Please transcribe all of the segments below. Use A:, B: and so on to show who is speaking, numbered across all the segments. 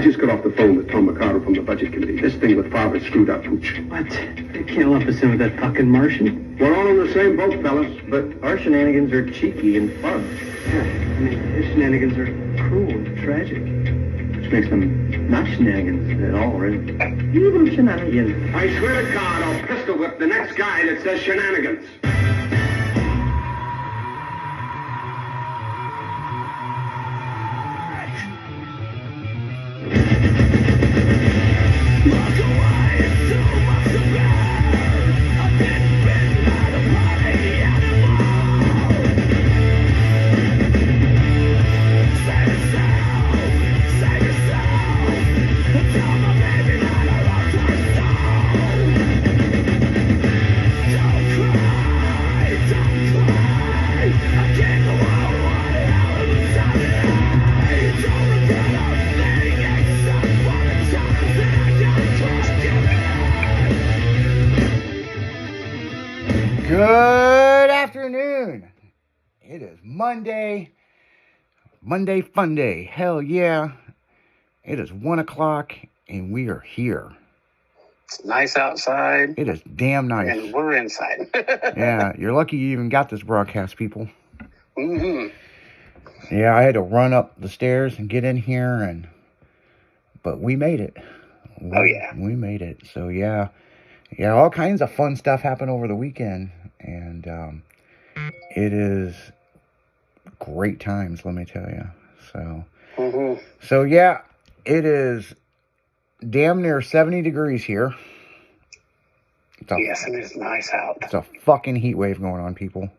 A: just got off the phone with Tom McCarter from the Budget Committee. This thing with Favre screwed up Pooch.
B: What? They can't lump us in with that fucking Martian.
A: We're all in the same boat, fellas, but
C: Our shenanigans are cheeky and fun.
B: Yeah, I mean, his shenanigans are cruel and tragic. Which makes them not shenanigans at all, really.
C: Evil shenanigans.
A: I swear to God, I'll pistol whip the next guy that says shenanigans.
D: Good afternoon. It is Monday fun day. Hell yeah. It is 1 o'clock and we are here.
C: It's nice outside.
D: It is damn nice.
C: And we're inside.
D: Yeah, you're lucky you even got this broadcast, people.
C: Mm-hmm.
D: Yeah, I had to run up the stairs and get in here, but we made it. We made it. So yeah, all kinds of fun stuff happened over the weekend, and it is great times, let me tell you. So yeah, it is damn near 70 degrees here.
C: Yes, and it's nice out.
D: It's a fucking heat wave going on, people.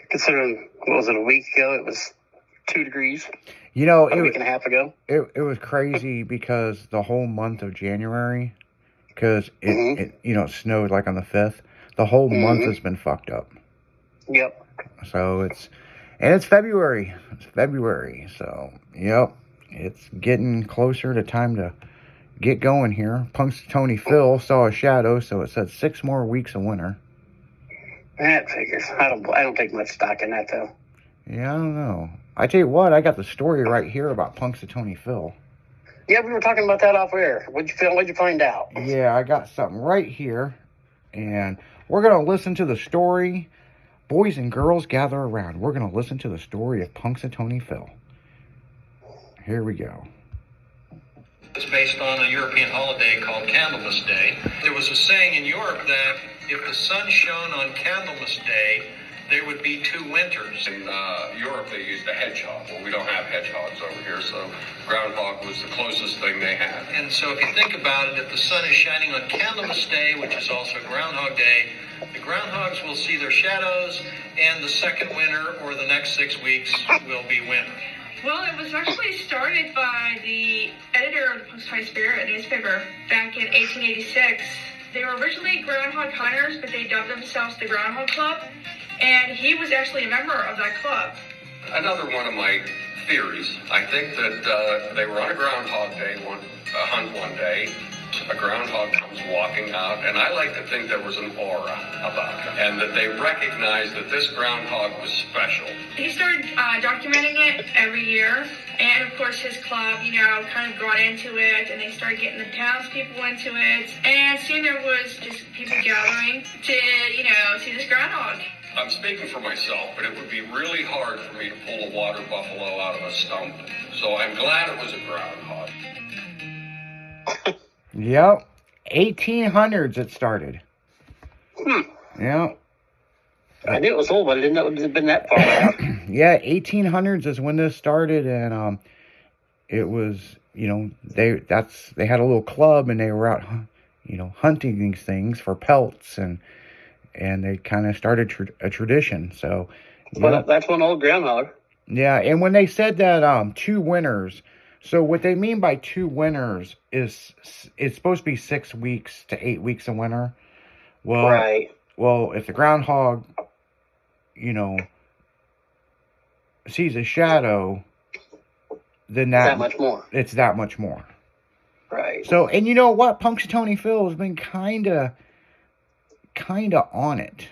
C: Considering, what was it, a week ago? It was 2 degrees.
D: You know,
C: a week and a half ago.
D: It was crazy because the whole month of January, because it snowed like on the 5th. The whole month has been fucked up.
C: Yep.
D: So it's February. It's February. So, yep. It's getting closer to time to get going here. Punxsutawney Phil saw a shadow, so it said 6 more weeks of winter.
C: That figures. I don't take much stock in that, though.
D: Yeah, I don't know. I tell you what, I got the story right here about Punxsutawney Phil.
C: Yeah, we were talking about that off air. What'd you find out?
D: Yeah, I got something right here, and we're going to listen to the story. Boys and girls, gather around. We're going to listen to the story of Punxsutawney Phil. Here we go.
E: It's based on a European holiday called Candlemas Day. There was a saying in Europe that if the sun shone on Candlemas Day, there would be 2 winters.
F: In Europe, they used a hedgehog. Well, we don't have hedgehogs over here, so groundhog was the closest thing they had.
E: And so if you think about it, if the sun is shining on Candlemas Day, which is also Groundhog Day, the groundhogs will see their shadows, and the second winter, or the next 6 weeks, will be winter.
G: Well, it was actually started by the editor of the Punxsutawney Spirit newspaper back in 1886. They were originally groundhog hunters, but they dubbed themselves the Groundhog Club, and he was actually a member of that club.
F: Another one of my theories, I think that they were on a groundhog day, hunt one day. A groundhog comes walking out, and I like to think there was an aura about him, and that they recognized that this groundhog was special.
G: He started documenting it every year, and of course his club, kind of got into it, and they started getting the townspeople into it, and soon there was just people gathering to, see this groundhog.
F: I'm speaking for myself, but it would be really hard for me to pull a water buffalo out of a stump, so I'm glad it was a groundhog.
D: Yep. 1800s it started. Yeah.
C: I knew it was old, but I didn't know it had been that far out.
D: Yeah, 1800s is when this started, and it was, they had a little club, and they were out, hunting these things for pelts, and they kind of started a tradition. So,
C: well, that's one old groundhog.
D: Yeah, and when they said that 2 winters. So what they mean by 2 winters is it's supposed to be 6 weeks to 8 weeks of winter. Well,
C: right.
D: Well, if the groundhog, sees a shadow, then
C: that much more.
D: It's that much more.
C: Right.
D: So, and you know what? Punxsutawney Phil has been kind of on it.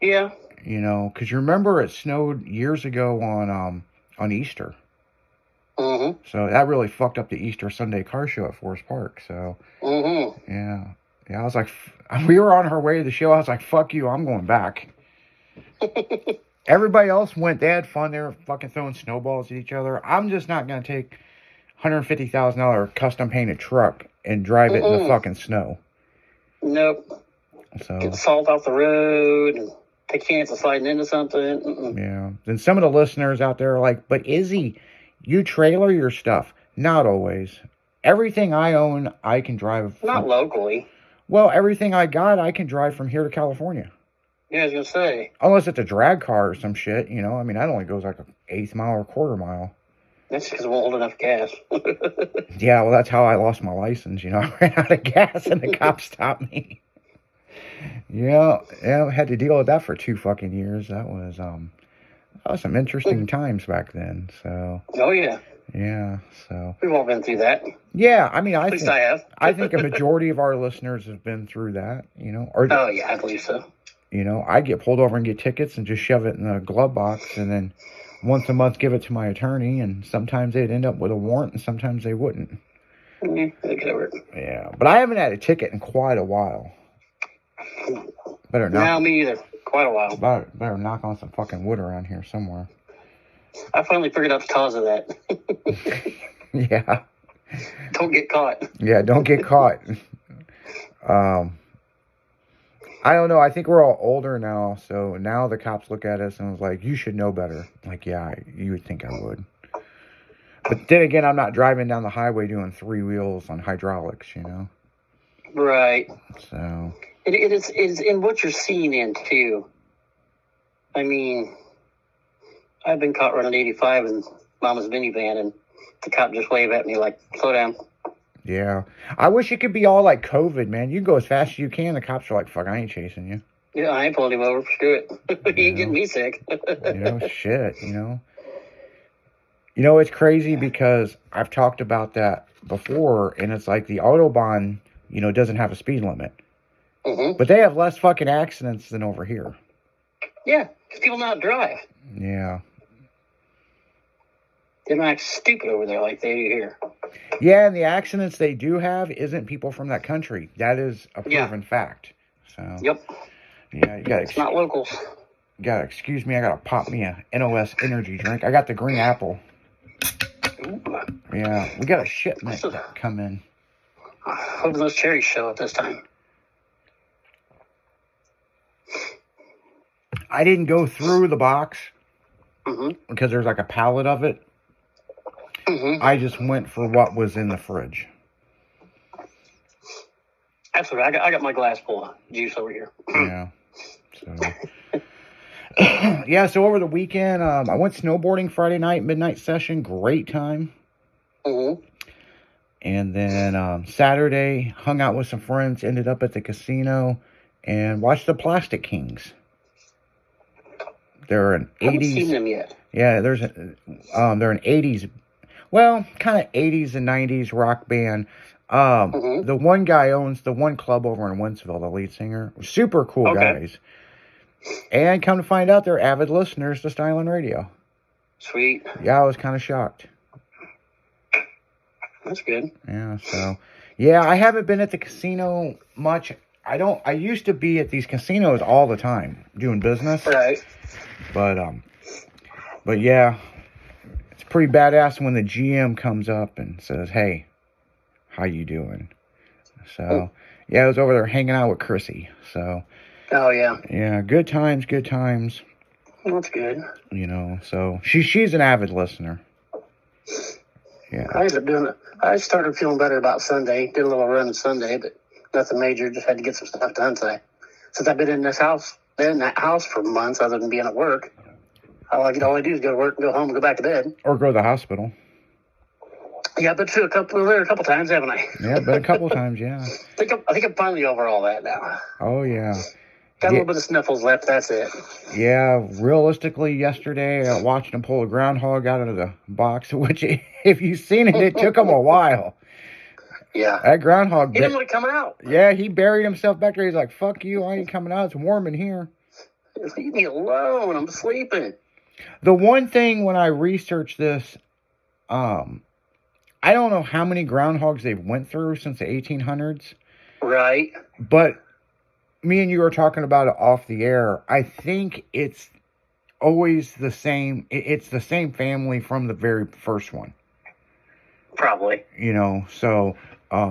C: Yeah.
D: Because you remember it snowed years ago on Easter.
C: Mm-hmm.
D: So that really fucked up the Easter Sunday car show at Forest Park. So,
C: Mm-hmm.
D: yeah. Yeah, I was like, we were on our way to the show. I was like, fuck you, I'm going back. Everybody else went. They had fun. They were fucking throwing snowballs at each other. I'm just not going to take $150,000 custom painted truck and drive it in the fucking snow.
C: Nope.
D: So,
C: Get salt off the road and take a chance of sliding into something. Mm-mm.
D: yeah. Then some of the listeners out there are like, but Izzy, you trailer your stuff. Not always. Everything I own, I can drive.
C: Not locally.
D: Well, everything I got, I can drive from here to California.
C: Yeah, I was going to say.
D: Unless it's a drag car or some shit, you know. I mean, that only goes like an eighth mile or quarter mile.
C: That's because it won't hold enough gas.
D: Yeah, well, that's how I lost my license. You know, I ran out of gas and the cops stopped me. Yeah, I had to deal with that for 2 fucking years. That was some interesting times back then. So,
C: Oh, yeah.
D: yeah, so.
C: We've all been through that.
D: Yeah, I mean,
C: At least I have.
D: I think a majority of our listeners have been through that, you know. Or,
C: Oh, yeah, I believe so.
D: you know, I get pulled over and get tickets and just shove it in the glove box and then once a month give it to my attorney, and sometimes they'd end up with a warrant and sometimes they wouldn't.
C: Yeah, they get over it.
D: Yeah, but I haven't had a ticket in quite a while. Better
C: No,
D: knock,
C: me either. Quite a while.
D: better knock on some fucking wood around here somewhere.
C: I finally figured out the cause of that.
D: Yeah,
C: Don't get caught.
D: yeah, don't get caught. I don't know. I think we're all older now, so now the cops look at us and was like, "You should know better." Like, yeah, you would think I would. But then again, I'm not driving down the highway doing 3 wheels on hydraulics, you know.
C: Right.
D: So
C: It is in what you're seeing in, too. I mean, I've been caught running 85 in Mama's minivan, and the cop just waved at me like, slow down.
D: yeah, I wish it could be all like COVID, man. You go as fast as you can. The cops are like, "Fuck, I ain't chasing you."
C: Yeah, I ain't pulling him over. Screw it. He ain't getting me sick.
D: You know, shit. You know, it's crazy because I've talked about that before, and it's like the Autobahn, you know, doesn't have a speed limit,
C: Mm-hmm.
D: but they have less fucking accidents than over here.
C: Yeah, because people know how to drive.
D: Yeah.
C: They're not stupid over there like they do here.
D: Yeah, and the accidents they do have isn't people from that country. That is a
C: Yeah.
D: proven fact. So,
C: Yep.
D: yeah, you
C: It's not locals.
D: gotta excuse me. I gotta pop me a NOS energy drink. I got the green apple.
C: Ooh.
D: Yeah, we got a shipment that come in.
C: Hoping those cherries show up this time.
D: I didn't go through the box
C: Mm-hmm.
D: because there's like a pallet of it.
C: Mm-hmm.
D: I just went for what was in the fridge.
C: Absolutely. I got my glass full of juice over here.
D: Yeah. So, yeah, so over the weekend, I went snowboarding Friday night, midnight session. Great time.
C: Mm-hmm.
D: And then Saturday, hung out with some friends, ended up at the casino, and watched the Plastic Kings. They're an
C: I haven't
D: 80s.
C: seen them yet.
D: Yeah, they're an 80s, well, kind of 80s and 90s rock band.
C: Mhm.
D: The one guy owns the one club over in Wentzville, the lead singer. Super cool
C: Okay.
D: guys. And come to find out, they're avid listeners to Styling Radio.
C: Sweet.
D: Yeah, I was kind of shocked.
C: That's good.
D: Yeah, so yeah, I haven't been at the casino much. I used to be at these casinos all the time doing business.
C: Right.
D: But yeah, it's pretty badass when the GM comes up and says, "Hey, how you doing?" So yeah, I was over there hanging out with Chrissy. So
C: Oh, yeah.
D: yeah, good times.
C: Well, that's good.
D: You know, so she's an avid listener. Yeah.
C: I ended up doing it. I started feeling better about Sunday. Did a little run Sunday, but nothing major. Just had to get some stuff done today. Since I've been in that house for months, other than being at work, all I do is go to work and go home and go back to bed.
D: Or go to the hospital.
C: Yeah, I've been through a couple times, haven't I?
D: Yeah, been a couple times, yeah.
C: I think I'm finally over all that now.
D: Oh, yeah.
C: Got a little bit of sniffles left. That's it.
D: Yeah, realistically, yesterday, I watched him pull a groundhog out of the box, which, if you've seen it, it took him a while.
C: Yeah.
D: That groundhog...
C: He didn't want to come out.
D: Yeah, he buried himself back there. He's like, "Fuck you, I ain't coming out. It's warm in here."
C: Leave me alone. I'm sleeping.
D: The one thing when I researched this, I don't know how many groundhogs they've went through since the 1800s,
C: Right.
D: but me and you were talking about it off the air. I think it's always the same. It's the same family from the very first one.
C: Probably.
D: So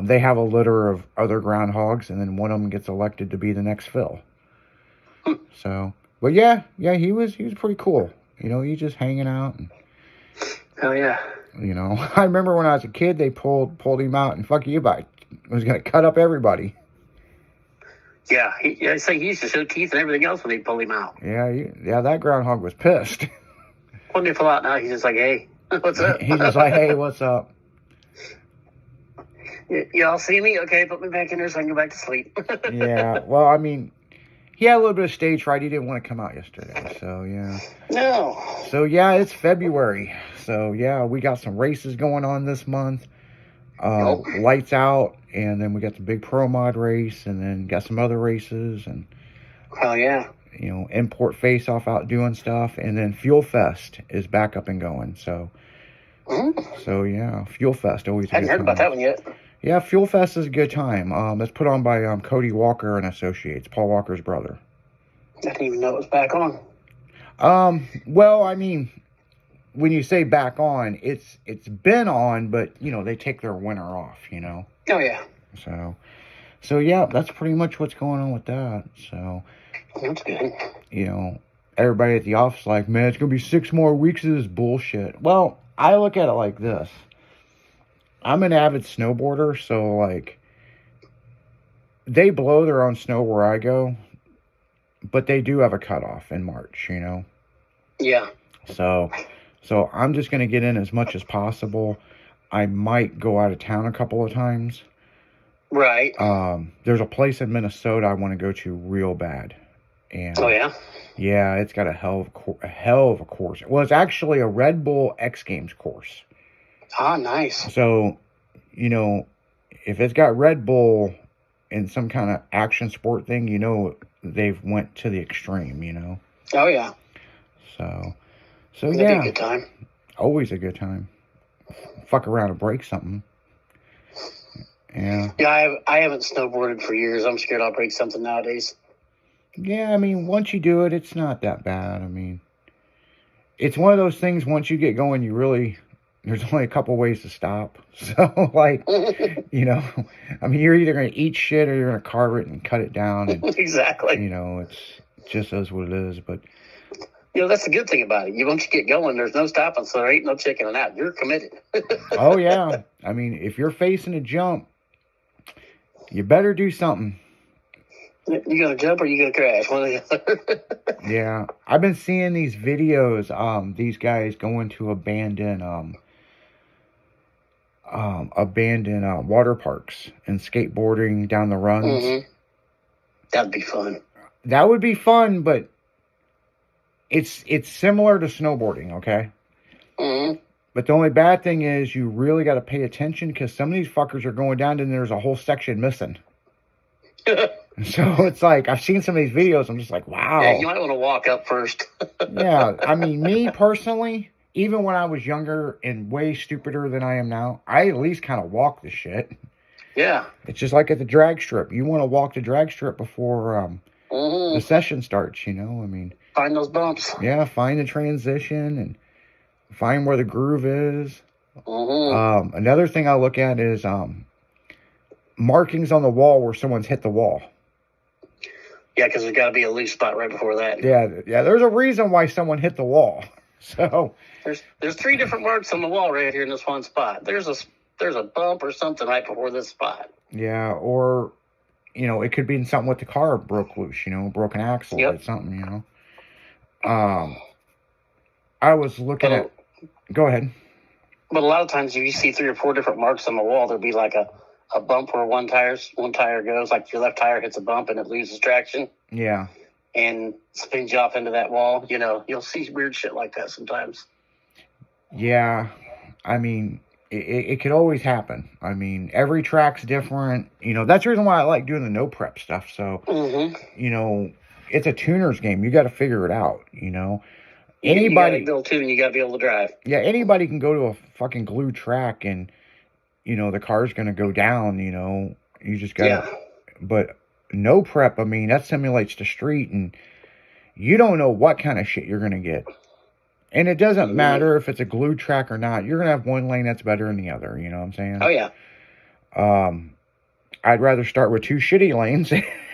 D: they have a litter of other groundhogs, and then one of them gets elected to be the next Phil. So, but yeah, he was pretty cool. He's just hanging out. And,
C: Oh yeah.
D: I remember when I was a kid, they pulled him out, and fuck you, but was gonna cut up everybody.
C: Yeah. I say he used to show teeth and everything else when they pulled him out.
D: Yeah, that groundhog was pissed.
C: When they pull out now, he's just like, "Hey, what's up?"
D: He's just like, "Hey, what's up?"
C: Y'all see me? Okay, put me back in there so I can go back to sleep.
D: Yeah. Well, I mean, he had a little bit of stage fright. He didn't want to come out yesterday. So, yeah.
C: No.
D: So, yeah, it's February. So, yeah, we got some races going on this month. Lights Out. And then we got the big Pro Mod race. And then got some other races. And,
C: Oh yeah.
D: Import Face Off out doing stuff. And then Fuel Fest is back up and going. So, yeah, Fuel Fest always a
C: I hadn't
D: good
C: heard
D: time.
C: about that one yet.
D: Yeah, Fuel Fest is a good time. It's put on by Cody Walker and Associates, Paul Walker's brother.
C: I didn't even know it was back on.
D: Well, I mean, when you say back on, it's been on, but they take their winter off.
C: Oh yeah.
D: So yeah, that's pretty much what's going on with that. So,
C: That's good.
D: everybody at the office like, man, it's gonna be 6 more weeks of this bullshit. Well, I look at it like this. I'm an avid snowboarder, so, like, they blow their own snow where I go, but they do have a cutoff in March,
C: Yeah.
D: So I'm just going to get in as much as possible. I might go out of town a couple of times.
C: Right.
D: There's a place in Minnesota I want to go to real bad. And
C: Oh yeah.
D: yeah, it's got a hell of a course. Well, it's actually a Red Bull X Games course.
C: Ah, nice.
D: So, if it's got Red Bull in some kind of action sport thing, they've went to the extreme,
C: Oh yeah.
D: So
C: That'd be
D: yeah,
C: a good time.
D: always a good time. Fuck around and break something. Yeah.
C: Yeah, I haven't snowboarded for years. I'm scared I'll break something nowadays.
D: Yeah, I mean, once you do it, it's not that bad. I mean, it's one of those things, once you get going, there's only a couple ways to stop. So, like, I mean, you're either going to eat shit or you're going to carve it and cut it down. And,
C: Exactly.
D: it's just is what it is. But,
C: That's the good thing about it. Once you get going, there's no stopping, so there ain't no chickening out. You're committed.
D: oh, yeah. I mean, if you're facing a jump, you better do something.
C: You gonna jump or you gonna crash? One or the other.
D: Yeah. I've been seeing these videos, these guys going to abandoned water parks and skateboarding down the runs.
C: Mm-hmm. That'd be fun.
D: That would be fun, but it's similar to snowboarding, okay?
C: Mm-hmm.
D: But the only bad thing is you really got to pay attention because some of these fuckers are going down and there's a whole section missing. So it's like, I've seen some of these videos, I'm just like, wow.
C: Yeah, you might want to walk up first.
D: Yeah, I mean, me personally, even when I was younger and way stupider than I am now, I at least kind of walk the shit.
C: Yeah.
D: It's just like at the drag strip. You want to walk the drag strip before
C: Mm-hmm.
D: the session starts, I mean,
C: Find those bumps.
D: yeah, find the transition and find where the groove is.
C: Mm-hmm.
D: Another thing I look at is markings on the wall where someone's hit the wall.
C: Yeah, because there's got to be a loose spot right before that.
D: Yeah, there's a reason why someone hit the wall. So
C: There's 3 different marks on the wall right here in this one spot. There's a bump or something right before this spot.
D: yeah, or it could be something with the car broke loose, broken axle or
C: Yep.
D: something, I was looking at. Go ahead.
C: But a lot of times, if you see 3 or 4 different marks on the wall, there'll be like a bump where one tire goes, like your left tire hits a bump and it loses traction
D: Yeah.
C: and spins you off into that wall. You'll see weird shit like that sometimes.
D: Yeah. I mean, it could always happen. I mean, every track's different. That's the reason why I like doing the no prep stuff. So,
C: Mm-hmm.
D: it's a tuner's game. You got to figure it out,
C: You gotta
D: anybody,
C: build too, and you gotta be able to drive.
D: yeah, anybody can go to a fucking glue track and, you know, the car's going to go down, you know, you just got to, but no prep, I mean, that simulates the street, and you don't know what kind of shit you're going to get. And it doesn't matter if it's a glue track or not. You're going to have one lane that's better than the other, you know what I'm saying?
C: Oh, yeah.
D: I'd rather start with 2 shitty lanes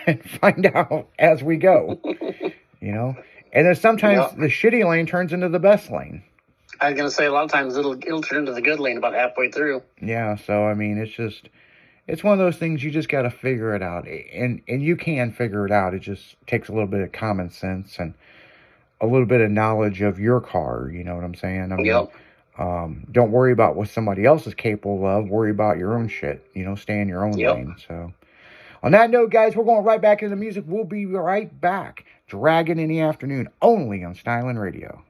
D: and find out as we go, you know? And then sometimes the shitty lane turns into the best lane.
C: I was gonna say a lot of times it'll turn into the good lane about halfway through.
D: Yeah, so I mean, it's one of those things you just got to figure it out, and you can figure it out. It just takes a little bit of common sense and a little bit of knowledge of your car. You know what I'm saying? I mean, don't worry about what somebody else is capable of. Worry about your own shit. You know, stay in your own lane. So, on that note, guys, we're going right back into the music. We'll be right back. Dragon in the Afternoon, only on Styling Radio.